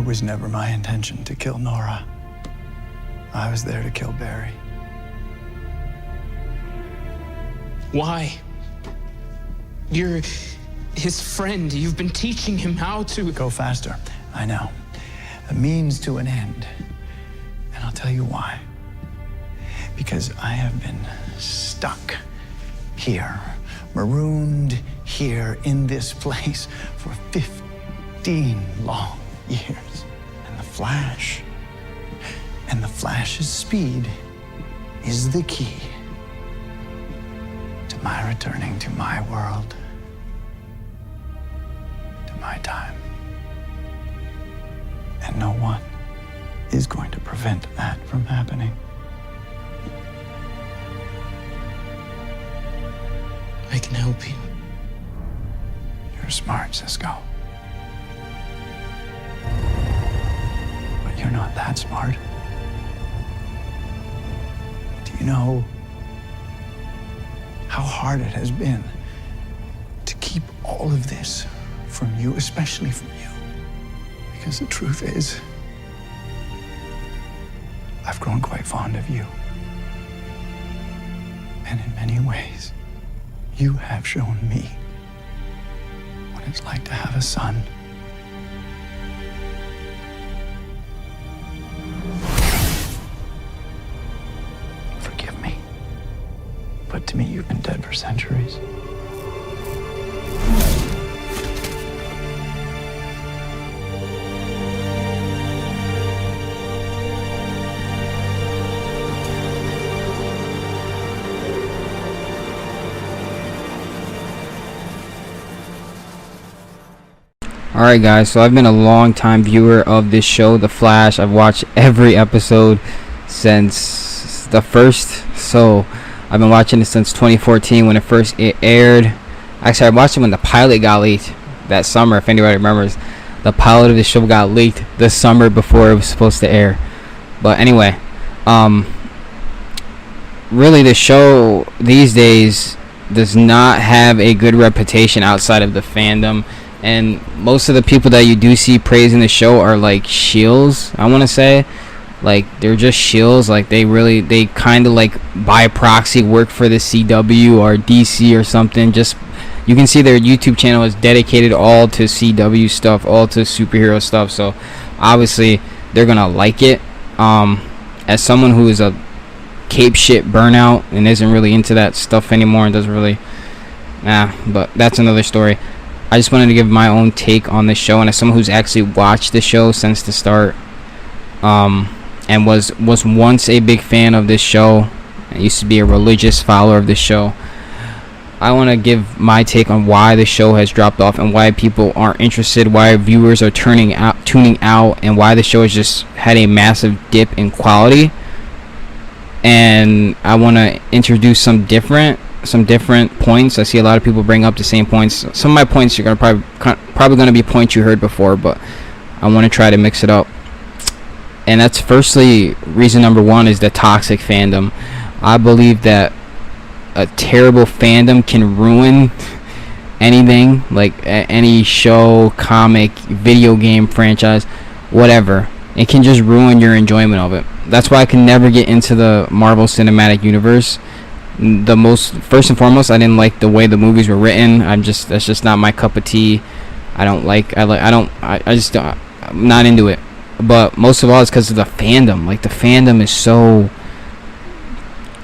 It was never my intention to kill Nora. I was there to kill Barry. Why? You're his friend. You've been teaching him how to... Go faster, I know. A means to an end. And I'll tell you why. Because I have been stuck here, marooned here in this place for 15 long years. And the Flash's speed is the key to my returning to my world, to my time. And no one is going to prevent that from happening. I can help you. You're smart, Cisco. But you're not that smart. Do you know how hard it has been to keep all of this from you, especially from you? Because the truth is, I've grown quite fond of you. And in many ways, you have shown me what it's like to have a son. Forgive me, but to me, you've been dead for centuries. Alright guys, so I've been a long time viewer of this show, The Flash. I've watched every episode since the first, so I've been watching it since 2014 when it first aired. Actually, I watched it when the pilot got leaked that summer, if anybody remembers. The pilot of the show got leaked the summer before it was supposed to air. But anyway, really the show these days does not have a good reputation outside of the fandom. And most of the people that you do see praising the show are like shills, I want to say. Like, they're just shills. Like, they kind of like by proxy work for the CW or DC or something. Just, you can see their YouTube channel is dedicated all to CW stuff, all to superhero stuff. So obviously they're gonna like it. As someone who is a cape shit burnout and isn't really into that stuff anymore and doesn't really, but that's another story. I just wanted to give my own take on the show, and as someone who's actually watched the show since the start, and was once a big fan of this show, I used to be a religious follower of this show, I want to give my take on why the show has dropped off and why people aren't interested, why viewers are tuning out, and why the show has just had a massive dip in quality. And I want to introduce some different points. I see a lot of people bring up the same points. Some of my points are probably going to be points you heard before, but I want to try to mix it up. And that's firstly, reason number one is the toxic fandom. I believe that a terrible fandom can ruin anything, like any show, comic, video game franchise, whatever. It can just ruin your enjoyment of it. That's why I can never get into the Marvel Cinematic Universe. First and foremost, I didn't like the way the movies were written. That's just not my cup of tea. I'm not into it. But most of all, it's because of the fandom. Like, the fandom is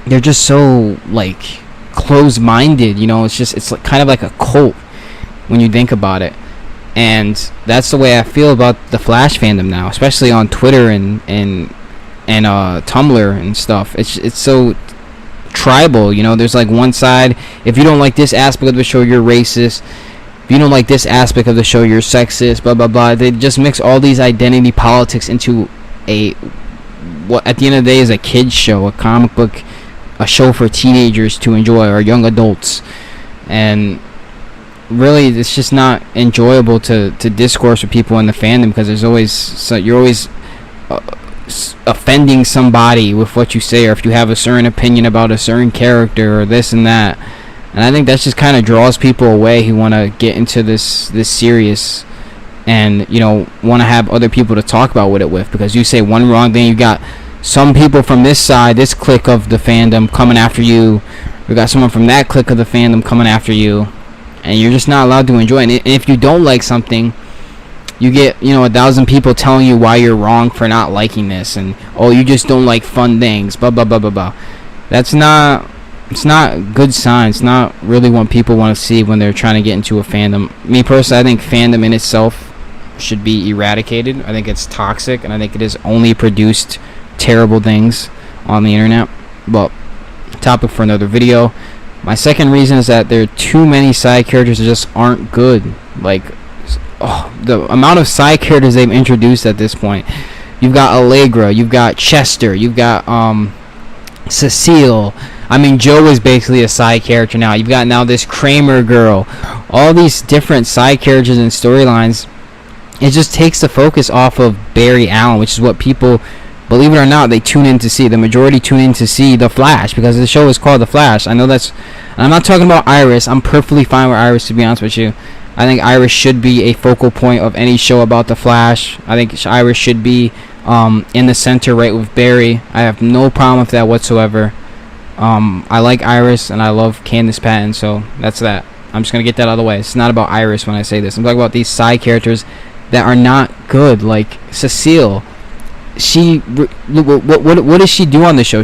they're just so like closed-minded, you know. It's like, kind of like a cult when you think about it. And that's the way I feel about the Flash fandom now, especially on Twitter and Tumblr and stuff. It's so tribal, you know. There's like one side, if you don't like this aspect of the show, you're racist. If you don't like this aspect of the show, you're sexist, blah blah blah. They just mix all these identity politics into what at the end of the day is a kid's show, a comic book, a show for teenagers to enjoy, or young adults. And really, it's just not enjoyable to discourse with people in the fandom, because you're always offending somebody with what you say, or if you have a certain opinion about a certain character or this and that. And I think that just kind of draws people away who want to get into this serious and want to have other people to talk about with it with, because you say one wrong thing, you got some people from this side, this clique of the fandom coming after you. We got someone from that clique of the fandom coming after you, and you're just not allowed to enjoy it. And if you don't like something, you get 1,000 people telling you why you're wrong for not liking this, and you just don't like fun things, blah blah blah blah blah. It's not good sign. It's not really what people want to see when they're trying to get into a fandom. Me personally, I think fandom in itself should be eradicated. I think it's toxic, and I think it has only produced terrible things on the internet. But topic for another video. My second reason is that there are too many side characters that just aren't good. Like, the amount of side characters they've introduced at this point. You've got Allegra, you've got Chester, you've got Cecile. I mean, Joe is basically a side character now. You've got now this Kramer girl. All these different side characters and storylines. It just takes the focus off of Barry Allen, which is what people, believe it or not, they tune in to see. The majority tune in to see The Flash, because the show is called The Flash. I know that's... I'm not talking about Iris. I'm perfectly fine with Iris, to be honest with you. I think Iris should be a focal point of any show about The Flash. I think Iris should be in the center right with Barry. I have no problem with that whatsoever. I like Iris, and I love Candace Patton, so that's that. I'm just going to get that out of the way. It's not about Iris when I say this. I'm talking about these side characters that are not good, like Cecile. What does she do on the show?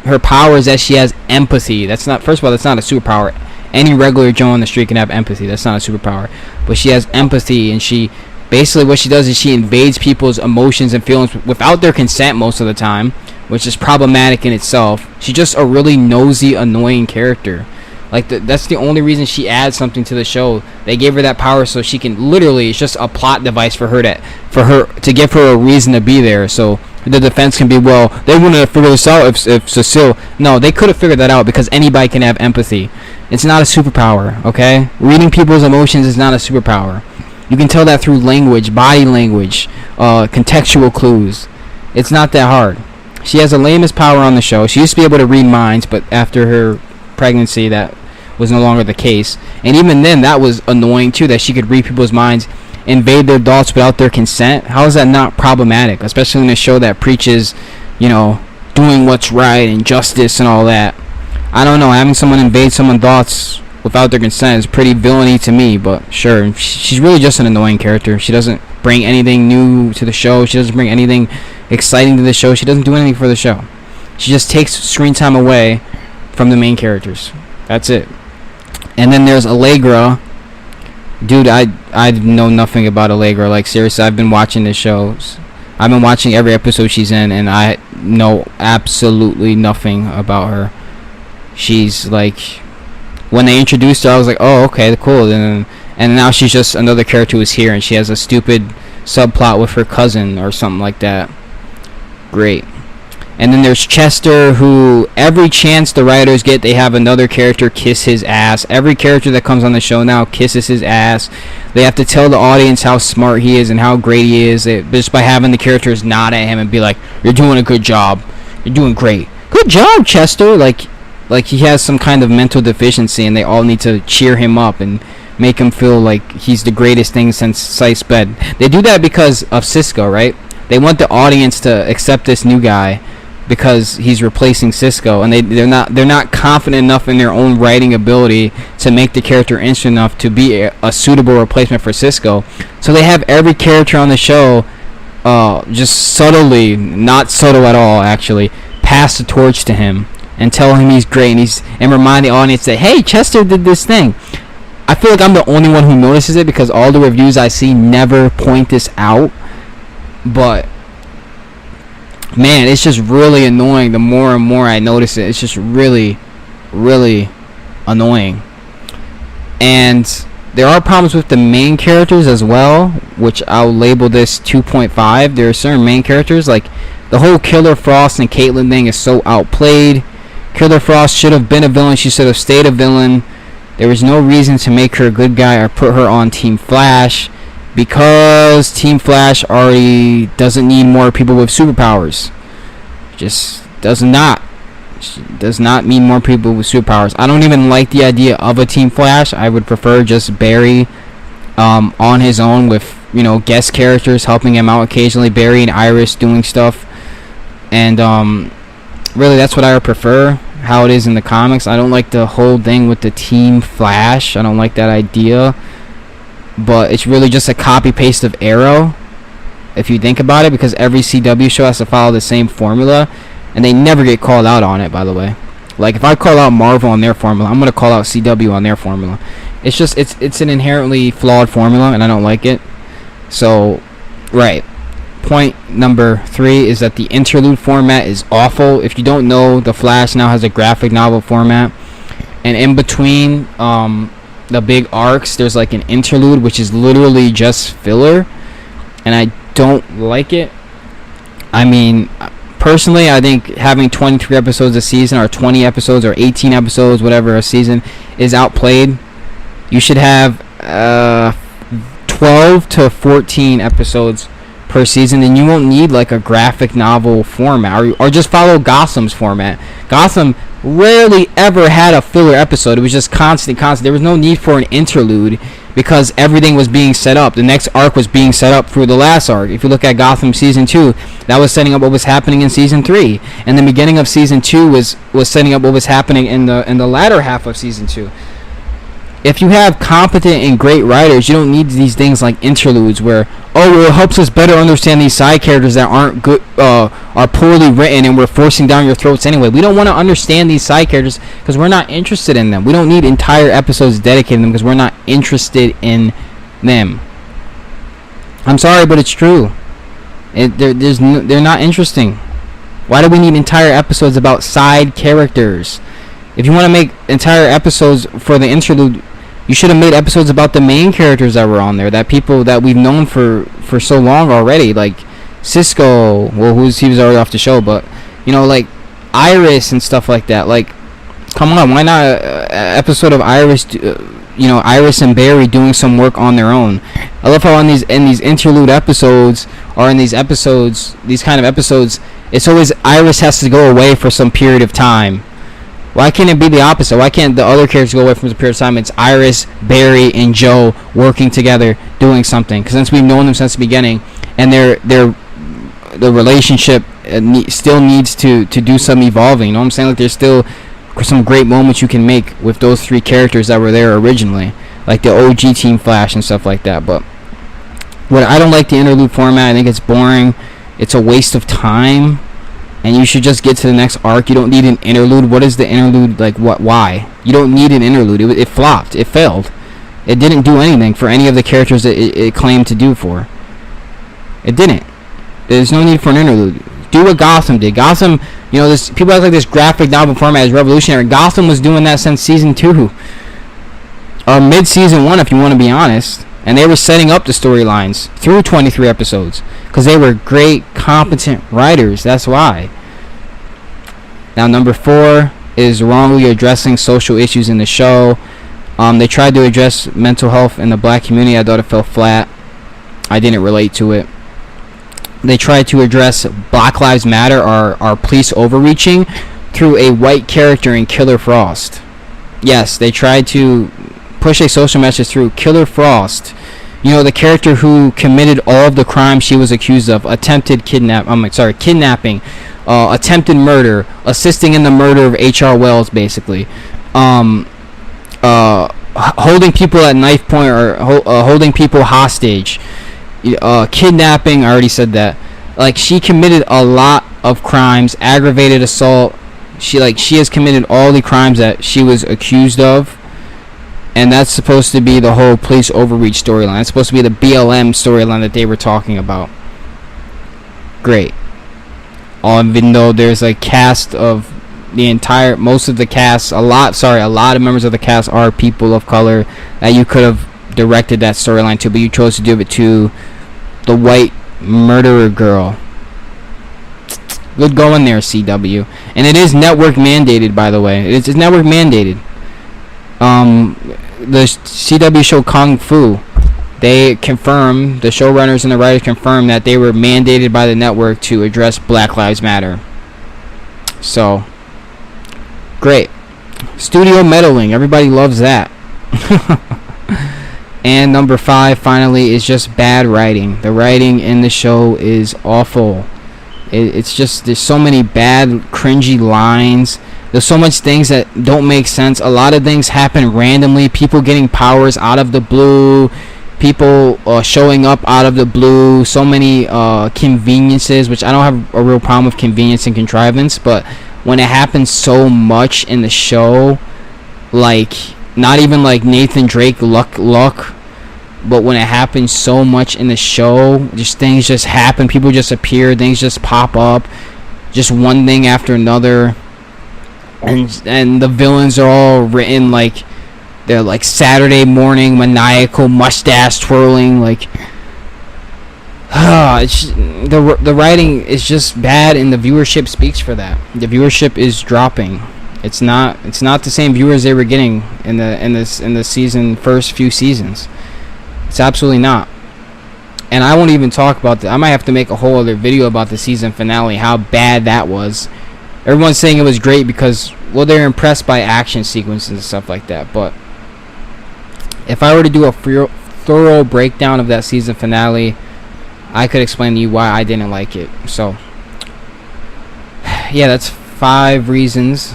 Her power is that she has empathy. That's not, first of all, that's not a superpower. Any regular Joe on the street can have empathy. That's not a superpower. But she has empathy, and she basically, what she does is she invades people's emotions and feelings without their consent most of the time, which is problematic in itself. She's just a really nosy, annoying character. Like, that's the only reason she adds something to the show. They gave her that power so she can literally, it's just a plot device for her to give her a reason to be there. So the defense can be, well, they wouldn't have figured this out if Cecile. No, they could have figured that out, because anybody can have empathy. It's not a superpower, okay? Reading people's emotions is not a superpower. You can tell that through language, body language, contextual clues. It's not that hard. She has the lamest power on the show. She used to be able to read minds, but after her pregnancy, that was no longer the case. And even then, that was annoying too, that she could read people's minds, invade their thoughts without their consent. How is that not problematic? Especially in a show that preaches, doing what's right and justice and all that. I don't know, having someone invade someone's thoughts without their consent is pretty villainy to me, but sure. She's really just an annoying character. She doesn't bring anything new to the show. She doesn't bring anything exciting to the show. She doesn't do anything for the show. She just takes screen time away from the main characters. That's it. And then there's Allegra. Dude, I know nothing about Allegra. Like, seriously, I've been watching the shows. I've been watching every episode she's in, and I know absolutely nothing about her. She's like, when they introduced her, I was like, oh, okay, cool. And now she's just another character who's here, and she has a stupid subplot with her cousin or something like that. Great. And then there's Chester, who every chance the writers get, they have another character kiss his ass. Every character that comes on the show now kisses his ass. They have to tell the audience how smart he is and how great he is, just by having the characters nod at him and be like, you're doing a good job. You're doing great. Good job, Chester. Like he has some kind of mental deficiency, and they all need to cheer him up and make him feel like he's the greatest thing since sliced bread. They do that because of Cisco, right? They want the audience to accept this new guy because he's replacing Cisco, and they're not confident enough in their own writing ability to make the character interesting enough to be a suitable replacement for Cisco. So they have every character on the show just subtly, not subtle at all actually, pass the torch to him and tell him he's great, and remind the audience that, hey, Chester did this thing. I feel like I'm the only one who notices it, because all the reviews I see never point this out. But man, it's just really annoying. The more and more I notice it, it's just really, really annoying. And there are problems with the main characters as well, which I'll label this 2.5. There are certain main characters, like the whole Killer Frost and Caitlyn thing is so outplayed. Killer Frost should have been a villain. She should have stayed a villain. There was no reason to make her a good guy or put her on Team Flash, because Team Flash already doesn't need more people with superpowers. Just does not need more people with superpowers. I don't even like the idea of a Team Flash. I would prefer just Barry on his own with guest characters helping him out occasionally, Barry and Iris doing stuff, and really that's what I would prefer, how it is in the comics. I don't like the whole thing with the Team Flash. I don't like that idea, but it's really just a copy paste of Arrow if you think about it, because every CW show has to follow the same formula, and they never get called out on it, by the way. Like, if I call out Marvel on their formula, I'm going to call out CW on their formula. It's just, it's an inherently flawed formula, and I don't like it. So, right. Point number 3 is that the interlude format is awful. If you don't know, The Flash now has a graphic novel format. And in between the big arcs, there's like an interlude, which is literally just filler. And I don't like it. I mean, personally, I think having 23 episodes a season, or 20 episodes, or 18 episodes, whatever, a season, is outplayed. You should have 12 to 14 episodes per season, and you won't need like a graphic novel format, or just follow Gotham's format. Gotham rarely ever had a filler episode. It was just constant. There was no need for an interlude, because everything was being set up. The next arc was being set up through the last arc. If you look at Gotham Season 2, that was setting up what was happening in Season 3. And the beginning of Season 2 was setting up what was happening in the latter half of Season 2. If you have competent and great writers, you don't need these things like interludes where, it helps us better understand these side characters that aren't good, are poorly written, and we're forcing down your throats anyway. We don't want to understand these side characters because we're not interested in them. We don't need entire episodes dedicated to them because we're not interested in them. I'm sorry, but it's true. They're not interesting. Why do we need entire episodes about side characters? If you want to make entire episodes for the interlude, you should have made episodes about the main characters that were on there, that people that we've known for so long already, like Cisco. Well, he was already off the show, but like Iris and stuff like that. Like, come on, why not an episode of Iris? Iris and Barry doing some work on their own. I love how in these interlude episodes, or in these kind of episodes, it's always Iris has to go away for some period of time. Why can't it be the opposite? Why can't the other characters go away from the period of time? It's Iris, Barry, and Joe working together, doing something. Because since we've known them since the beginning, and the relationship still needs to do some evolving. You know what I'm saying? Like, there's still some great moments you can make with those 3 characters that were there originally, like the OG Team Flash and stuff like that. But I don't like the interlude format. I think it's boring. It's a waste of time. And you should just get to the next arc. You don't need an interlude. What is the interlude like? What? Why? You don't need an interlude. It flopped. It failed. It didn't do anything for any of the characters that it claimed to do for. It didn't. There's no need for an interlude. Do what Gotham did. Gotham, this people act like this graphic novel format is revolutionary. Gotham was doing that since Season 2. Or mid-Season 1, if you want to be honest. And they were setting up the storylines through 23 episodes. Because they were great, competent writers. That's why. Now, number 4 is wrongly addressing social issues in the show. They tried to address mental health in the black community. I thought it fell flat. I didn't relate to it. They tried to address Black Lives Matter, or police overreaching, through a white character in Killer Frost. Yes, they tried to push a social message through Killer Frost. The character who committed all of the crimes she was accused of: kidnapping, attempted murder, assisting in the murder of H.R. Wells, basically, holding people at knife point, or holding people hostage, kidnapping. I already said that. Like, she committed a lot of crimes, aggravated assault. She has committed all the crimes that she was accused of. And that's supposed to be the whole police overreach storyline. That's supposed to be the BLM storyline that they were talking about. Great. Even though there's a cast of most of the cast, a lot of members of the cast are people of color that you could have directed that storyline to, but you chose to do it to the white murderer girl. Good going there, CW. And it is network mandated, by the way. It's network mandated. The CW show Kung Fu, they confirm, the showrunners and the writers confirm that they were mandated by the network to address Black Lives Matter. So, great. Studio meddling, everybody loves that. And number 5, finally, is just bad writing. The writing in the show is awful. It's just, there's so many bad, cringy lines. There's so much things that don't make sense. A lot of things happen randomly. People getting powers out of the blue. People showing up out of the blue. So many conveniences, which I don't have a real problem with convenience and contrivance. But when it happens so much in the show, like, not even like Nathan Drake luck. But when it happens so much in the show, just things just happen. People just appear. Things just pop up. Just one thing after another. And the villains are all written like they're like Saturday morning maniacal mustache twirling. Like, the writing is just bad, and the viewership speaks for that. The viewership is dropping. It's not the same viewers they were getting in the season first few seasons. It's absolutely not. And I won't even talk about that. I might have to make a whole other video about the season finale, how bad that was. Everyone's saying it was great because, well, they're impressed by action sequences and stuff like that. But if I were to do a thorough breakdown of that season finale, I could explain to you why I didn't like it. So, yeah, that's 5 reasons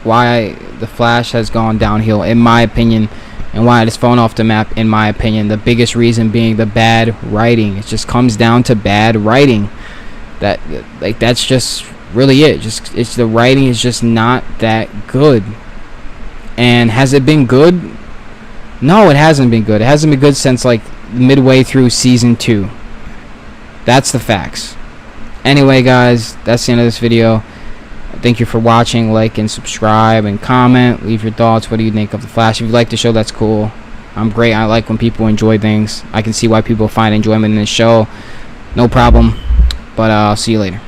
why The Flash has gone downhill, in my opinion, and why it has fallen off the map, in my opinion. The biggest reason being the bad writing. It just comes down to bad writing. That's just really it. It's the writing is just not that good. And has it been good? No, it hasn't been good. It hasn't been good since like midway through season 2. That's the facts. Anyway, guys, that's the end of this video. Thank you for watching. Like and subscribe and comment. Leave your thoughts. What do you think of The Flash? If you like the show, that's cool. I'm great. I like when people enjoy things. I can see why people find enjoyment in this show. No problem. But I'll see you later.